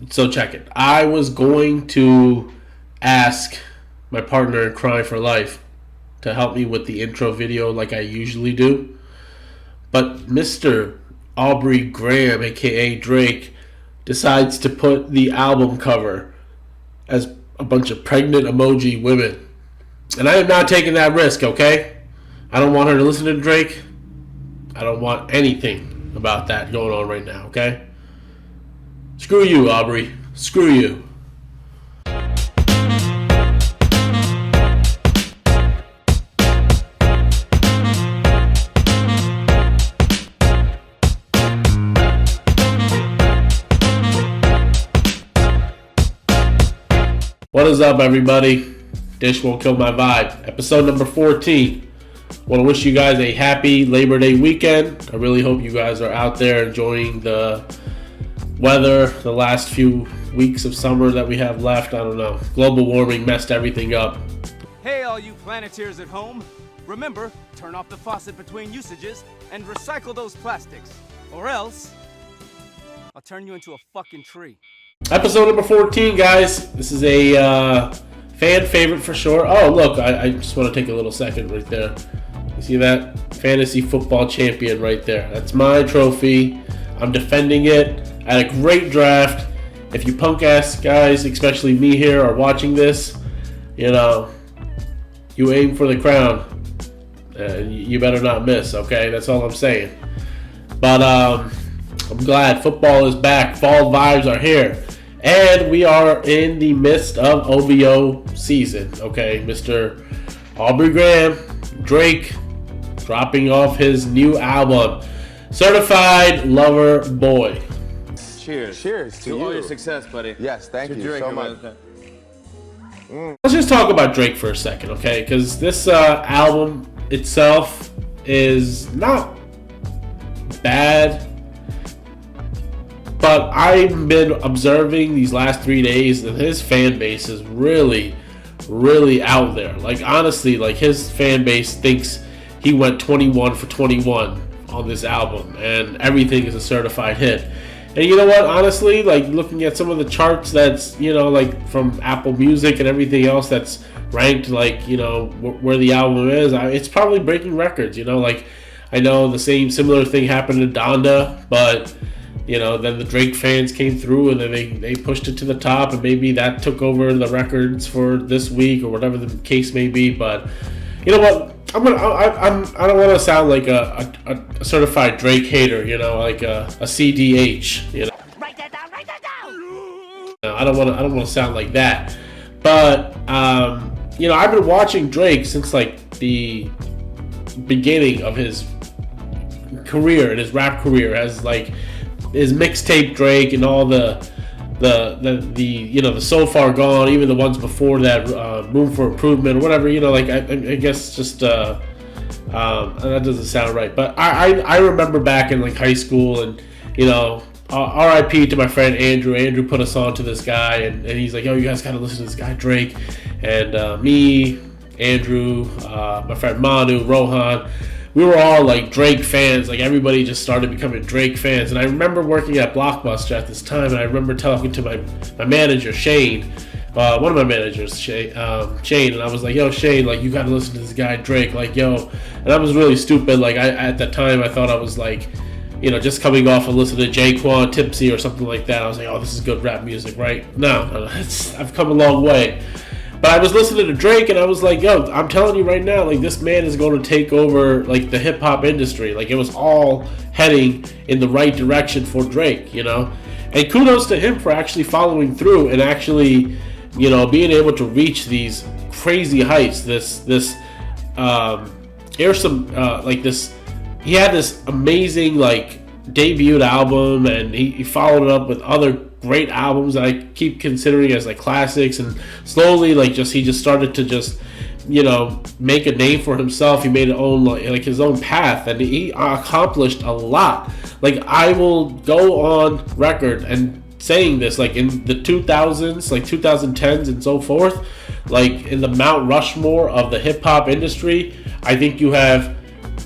So check it. I was going to ask my partner in crime for life to help me with the intro video like I usually do. But Mr. Aubrey Graham, aka Drake, decides to put the album cover as a bunch of pregnant emoji women. And I am not taking that risk, okay? I don't want her to listen to Drake. I don't want anything about that going on right now, okay? Screw you, Aubrey. Screw you. What is up, everybody? Dish Won't Kill My Vibe. Episode number 14. Want to wish you guys a happy Labor Day weekend. I really hope you guys are out there enjoying the weather, the last few weeks of summer that we have left. I don't know. Global warming messed everything up. Hey, all you Planeteers at home. Remember, turn off the faucet between usages and recycle those plastics. Or else, I'll turn you into a fucking tree. Episode number 14, guys. This is a fan favorite for sure. Oh, look, I just want to take a little second right there. You see that? Fantasy football champion right there. That's my trophy. I'm defending it. I had a great draft. If you punk ass guys, especially me here, are watching this, you know, you aim for the crown. You better not miss, okay? That's all I'm saying. But I'm glad football is back. Fall vibes are here. And we are in the midst of OVO season, okay? Mr. Aubrey Graham, Drake, dropping off his new album, Certified Lover Boy. Cheers. Cheers to all you. your success, buddy. Yes, thank you so much. Let's just talk about Drake for a second, okay? Because this album itself is not bad. But I've been observing these last 3 days that his fan base is really, really out there. Like, honestly, like his fan base thinks he went 21 for 21 on this album and everything is a certified hit. And you know what? Honestly, like looking at some of the charts that's, you know, like from Apple Music and everything else that's ranked, like, you know, where the album is, it's probably breaking records, you know? Like, I know the similar thing happened to Donda, but you know, then the Drake fans came through and then they pushed it to the top, and maybe that took over the records for this week or whatever the case may be. But you know what? I don't want to sound like a certified Drake hater, you know, like a CDH, you know. Write that down. Write that down. I don't want to sound like that. But you know, I've been watching Drake since like the beginning of his career and his rap career, as like his mixtape Drake and all the you know, the So Far Gone, even the ones before that, Room for Improvement or whatever, you know, like I guess just that doesn't sound right, but I remember back in like high school, and you know, RIP to my friend Andrew. Andrew put us on to this guy, and he's like, yo, you guys gotta listen to this guy Drake. And me, Andrew, my friend Manu, Rohan, we were all like Drake fans. Like everybody just started becoming Drake fans. And I remember working at Blockbuster at this time, and I remember talking to my manager, Shane, one of my managers, Shane, and I was like, yo, Shane, like you gotta listen to this guy Drake, like yo. And I was really stupid. Like at that time I thought I was like, you know, just coming off of listening to Jaquan, Tipsy or something like that. I was like, oh, this is good rap music, right? No, I've come a long way. But I was listening to Drake, and I was like, yo, I'm telling you right now, like, this man is going to take over, like, the hip-hop industry. Like, it was all heading in the right direction for Drake, you know? And kudos to him for actually following through and actually, you know, being able to reach these crazy heights. He had this amazing, like, debuted album, and he followed it up with other great albums that I keep considering as like classics, and slowly like he just started to just, you know, make a name for himself. He made his own like his own path, and he accomplished a lot. Like I will go on record and saying this, like in the 2000s, like 2010s and so forth, like in the Mount Rushmore of the hip hop industry, I think you have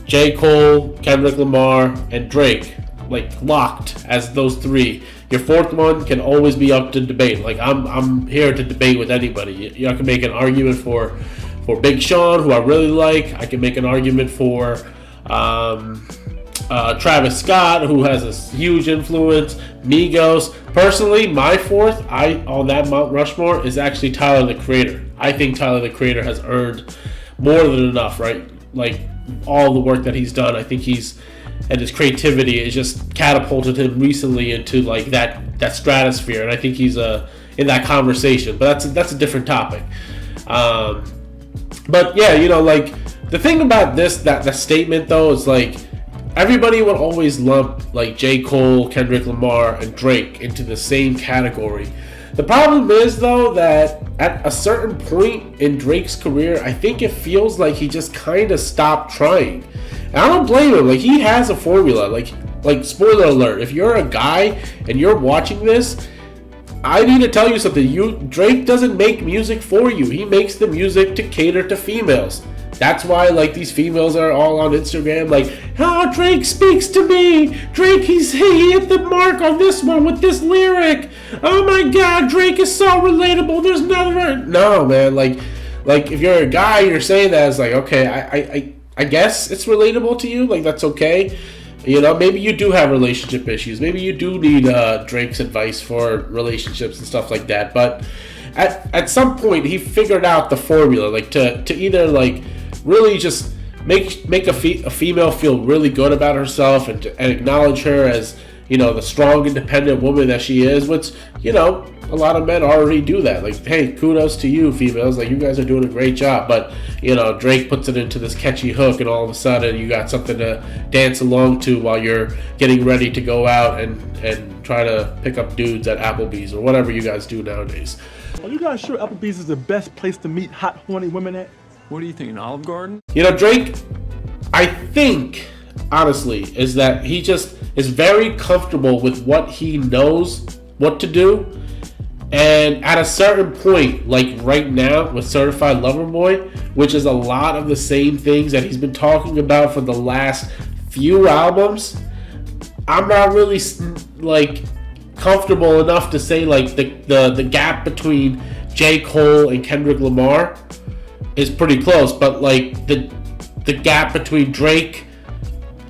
J. Cole, Kendrick Lamar, and Drake, like locked as those three. Your fourth one can always be up to debate. Like I'm here to debate with anybody. I can make an argument for Big Sean, who I really like. I can make an argument for Travis Scott, who has a huge influence. Migos. Personally, my fourth on that Mount Rushmore is actually Tyler the Creator. I think Tyler the Creator has earned more than enough, right? Like all the work that he's done, I think and his creativity has just catapulted him recently into like that stratosphere, and I think he's in that conversation. But that's a different topic. But yeah, like the thing about that statement though is like everybody would always lump like J. Cole, Kendrick Lamar, and Drake into the same category. The problem is though that at a certain point in Drake's career, I think it feels like he just kind of stopped trying. And I don't blame him. Like he has a formula. Like spoiler alert, if you're a guy and you're watching this, I need to tell you something. Drake doesn't make music for you. He makes the music to cater to females. That's why like these females are all on Instagram like, oh, Drake speaks to me. Drake, he hit the mark on this one with this lyric. Oh my God, Drake is so relatable. There's no man. Like if you're a guy, you're saying that it's like, okay, I guess it's relatable to you. Like that's okay. Maybe you do have relationship issues. Maybe you do need Drake's advice for relationships and stuff like that. But at some point, he figured out the formula, like to either like really just make a female feel really good about herself and acknowledge her as the strong, independent woman that she is. Which a lot of men already do that. Like, hey, kudos to you, females. Like, you guys are doing a great job. But Drake puts it into this catchy hook, and all of a sudden, you got something to dance along to while you're getting ready to go out and try to pick up dudes at Applebee's or whatever you guys do nowadays. Are you guys sure Applebee's is the best place to meet hot, horny women at? What do you think, an Olive Garden? Drake, I think, honestly, is that he just is very comfortable with what he knows what to do. And at a certain point, like right now with Certified Lover Boy, which is a lot of the same things that he's been talking about for the last few albums, I'm not really like comfortable enough to say like the gap between J. Cole and Kendrick Lamar is pretty close, but like the gap between Drake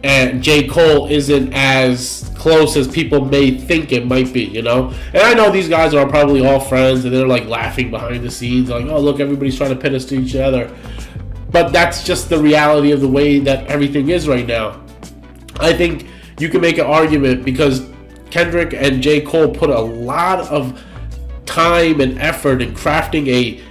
and J. Cole isn't as close as people may think it might be, And I know these guys are probably all friends and they're like laughing behind the scenes, like, oh look, everybody's trying to pin us to each other. But that's just the reality of the way that everything is right now. I think you can make an argument because Kendrick and J. Cole put a lot of time and effort in crafting a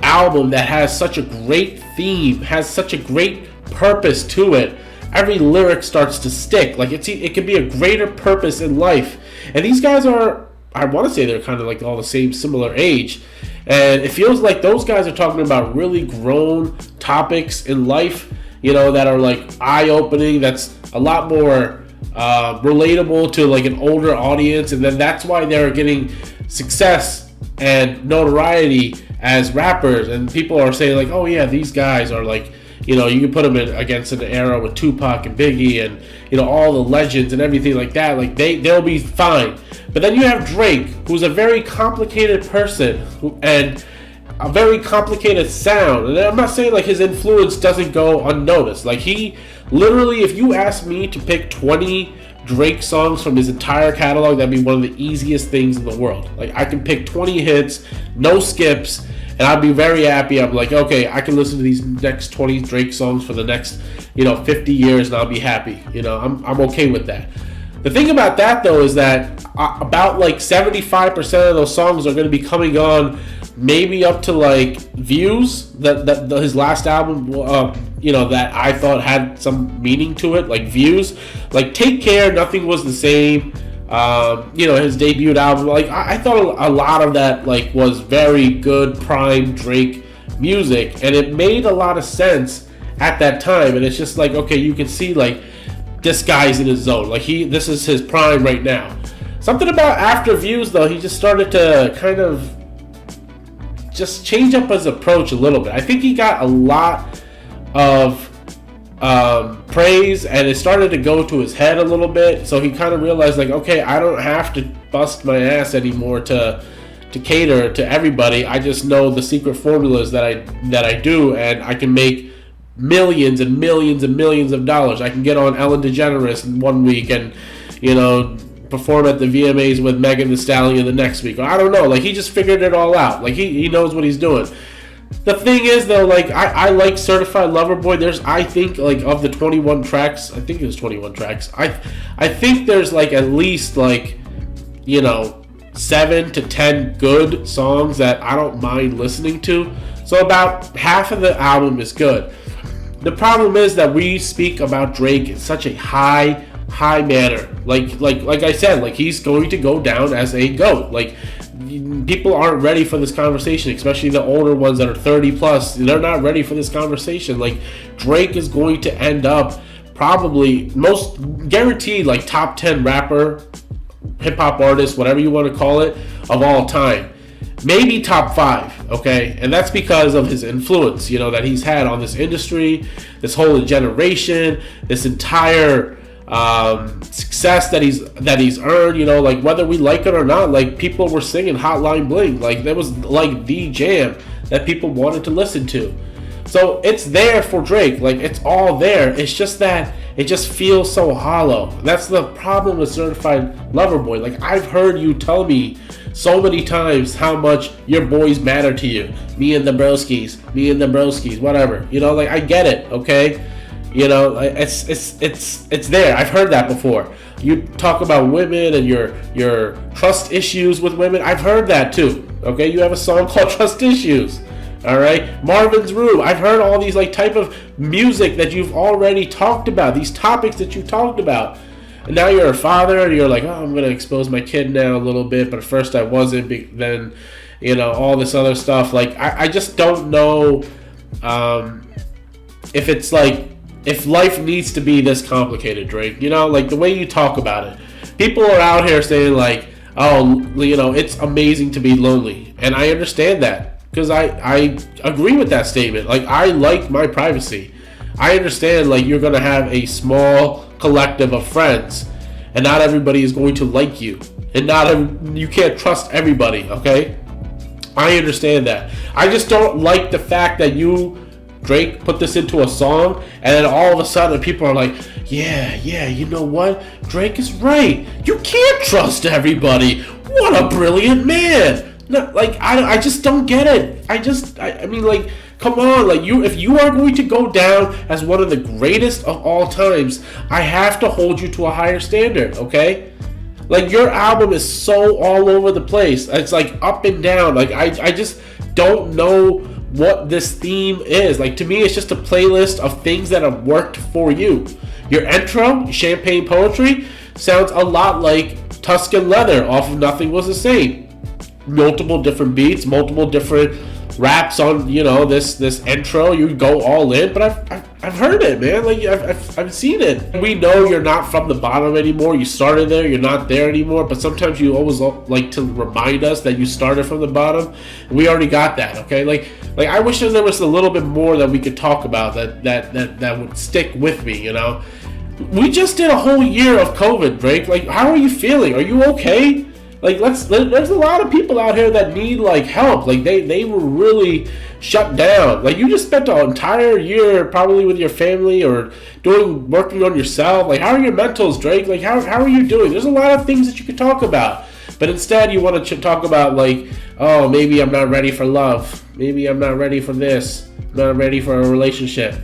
album that has such a great theme, has such a great purpose to it. Every lyric starts to stick. Like it can be a greater purpose in life. And these guys are, I want to say they're kind of like all the same similar age. And it feels like those guys are talking about really grown topics in life, that are like eye-opening, that's a lot more relatable to like an older audience. And then that's why they're getting success and notoriety as rappers. And people are saying like, oh yeah, these guys are like, you can put them against an era with Tupac and Biggie and, all the legends and everything like that. Like, they'll be fine. But then you have Drake, who's a very complicated person and a very complicated sound. And I'm not saying, like, his influence doesn't go unnoticed. Like, he literally, if you ask me to pick 20 Drake songs from his entire catalog, that'd be one of the easiest things in the world. Like, I can pick 20 hits, no skips, and I'd be very happy. I'm like, okay, I can listen to these next 20 Drake songs for the next, 50 years, and I'll be happy. I'm okay with that. The thing about that, though, is that about like 75% of those songs are going to be coming on maybe up to like Views, that his last album, that I thought had some meaning to it, like Views. Like Take Care, Nothing Was the Same. His debut album, like I thought a lot of that like was very good prime Drake music, and it made a lot of sense at that time. And it's just like, okay, you can see like this guy's in his zone, like this is his prime right now. Something about after Views though, he just started to kind of just change up his approach a little bit. I think he got a lot of praise, and it started to go to his head a little bit. So he kind of realized, like, okay, I don't have to bust my ass anymore to cater to everybody. I just know the secret formulas that I do, and I can make millions and millions and millions of dollars. I can get on Ellen DeGeneres in 1 week and, you know, perform at the VMAs with Megan Thee Stallion the next week. Or I don't know. Like, he just figured it all out. Like, he knows what he's doing. The thing is, though, like, I like Certified Lover Boy. There's, I think, like, of the 21 tracks, I think it was 21 tracks. I think there's, like, at least, like, you know, 7 to 10 good songs that I don't mind listening to. So about half of the album is good. The problem is that we speak about Drake in such a high manner. Like I said, like, he's going to go down as a GOAT. Like, people aren't ready for this conversation, especially the older ones that are 30 plus. They're not ready for this conversation. Like, Drake is going to end up probably most guaranteed like top 10 rapper, hip-hop artist, whatever you want to call it, of all time. Maybe top 5, okay? And that's because of his influence, you know, that he's had on this industry, this whole generation, this entire success that he's earned, you know, like, whether we like it or not, like, people were singing Hotline Bling. Like, that was like the jam that people wanted to listen to. So it's there for Drake. Like, it's all there. It's just that it just feels so hollow. That's the problem with Certified Lover Boy. Like, I've heard you tell me so many times how much your boys matter to you. Me and the broskies, whatever. You know, like, I get it, okay? You know, it's there. I've heard that before. You talk about women and your trust issues with women. I've heard that too. Okay, you have a song called Trust Issues. All right, Marvin's Room. I've heard all these like type of music that you've already talked about. These topics that you talked about. And now you're a father and you're like, oh, I'm gonna expose my kid now a little bit, but at first I wasn't. Then, you know, all this other stuff. Like, I just don't know if it's like, if life needs to be this complicated, Drake. You know, like, the way you talk about it. People are out here saying like, oh, you know, it's amazing to be lonely. And I understand that. Because I agree with that statement. Like, I like my privacy. I understand, like, you're going to have a small collective of friends. And not everybody is going to like you. And you can't trust everybody, okay? I understand that. I just don't like the fact that you, Drake, put this into a song. And then all of a sudden people are like, yeah, you know what? Drake is right. You can't trust everybody. What a brilliant man. No, like, I just don't get it. I mean, like, come on, like, if you are going to go down as one of the greatest of all times, I have to hold you to a higher standard, okay? Like, your album is so all over the place. It's like up and down. Like, I just don't know what this theme is. Like, to me, it's just a playlist of things that have worked for you. Your intro, Champagne Poetry, sounds a lot like Tuscan Leather off of Nothing Was the Same. Multiple different beats, multiple different raps on, you know, this intro. You go all in, but I've heard it, man. Like, I've seen it. We know you're not from the bottom anymore. You started there, you're not there anymore. But sometimes you always like to remind us that you started from the bottom. We already got that, okay? Like I wish there was a little bit more that we could talk about that would stick with me, you know. We just did a whole year of COVID, Drake. Like, how are you feeling? Are you okay? Like, there's a lot of people out here that need, like, help. Like, they were really shut down. Like, you just spent an entire year probably with your family or working on yourself. Like, how are your mentals, Drake? Like, how are you doing? There's a lot of things that you could talk about. But instead, you want to talk about, like, oh, maybe I'm not ready for love. Maybe I'm not ready for this. I'm not ready for a relationship.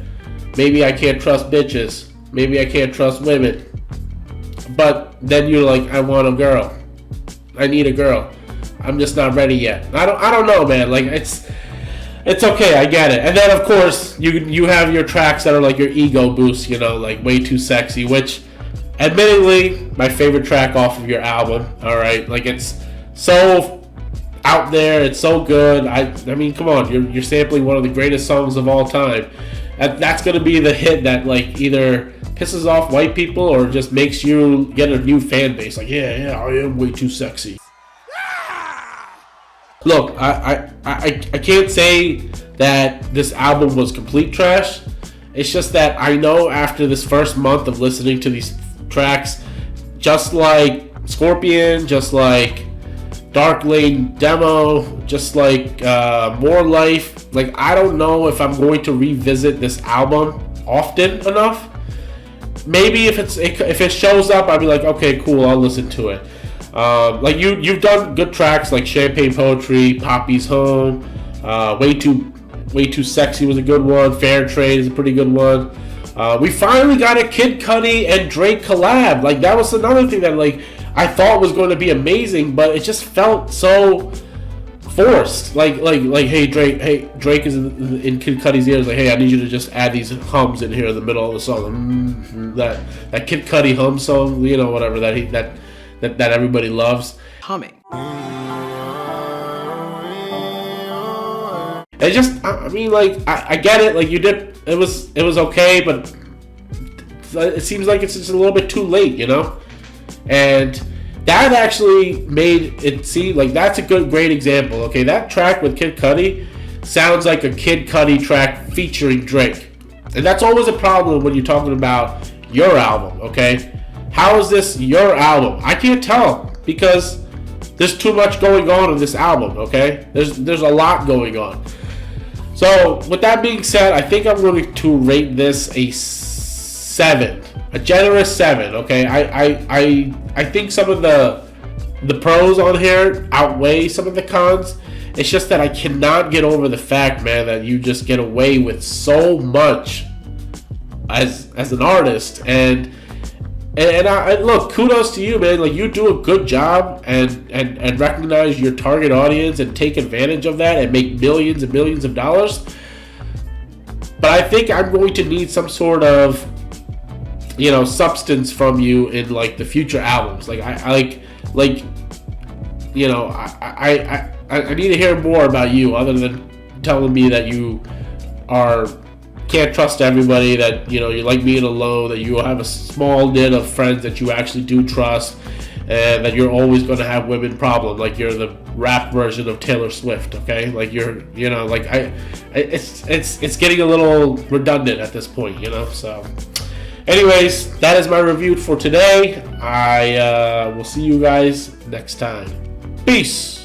Maybe I can't trust bitches. Maybe I can't trust women. But then you're like, I want a girl. I need a girl. I'm just not ready yet. I don't know, man. Like, it's okay. I get it. And then, of course, you have your tracks that are like your ego boost, you know, like Way Too Sexy, which, admittedly, my favorite track off of your album. All right, like, it's so out there. It's so good. I mean, come on. You're sampling one of the greatest songs of all time. That's gonna be the hit that, like, either pisses off white people or just makes you get a new fan base. Like, yeah, I am way too sexy. Look, I can't say that this album was complete trash. It's just that I know after this first month of listening to these tracks, just like Scorpion, just like Dark Lane Demo, just like More Life, like I don't know if I'm going to revisit this album often enough. Maybe if it shows up, I'll be like, okay, cool, I'll listen to it. Like you've done good tracks like Champagne Poetry, Poppy's Home, Way Too Sexy was a good one. Fair Trade is a pretty good one. We finally got a Kid Cudi and Drake collab. Like that was another thing that like I thought was going to be amazing, but it just felt so forced. Like hey Drake is in Kid Cudi's ears. Like, hey, I need you to just add these hums in here in the middle of the song. That Kid Cudi hum song, you know, whatever that everybody loves. Humming. It just, I mean, like, I get it. Like, you did, it was okay, but it seems like it's just a little bit too late, you know? And that actually made it seem like that's a great example. Okay, that track with Kid Cudi sounds like a Kid Cudi track featuring Drake. And that's always a problem when you're talking about your album, okay? How is this your album? I can't tell because there's too much going on in this album, okay? There's a lot going on. So, with that being said, I think I'm going to rate this a 7. A generous 7, okay? I think some of the pros on here outweigh some of the cons. It's just that I cannot get over the fact, man, that you just get away with so much as an artist. And I look, kudos to you, man. Like, you do a good job and recognize your target audience and take advantage of that and make millions and millions of dollars. But I think I'm going to need some sort of, you know, substance from you in like the future albums. Like I you know, I need to hear more about you other than telling me that you can't trust everybody, that, you know, you like being alone, that you have a small knit of friends that you actually do trust, and that you're always going to have women problem, like you're the rap version of Taylor Swift, okay? Like you're, you know, like it's getting a little redundant at this point, you know? So anyways, that is my review for today. I will see you guys next time. Peace.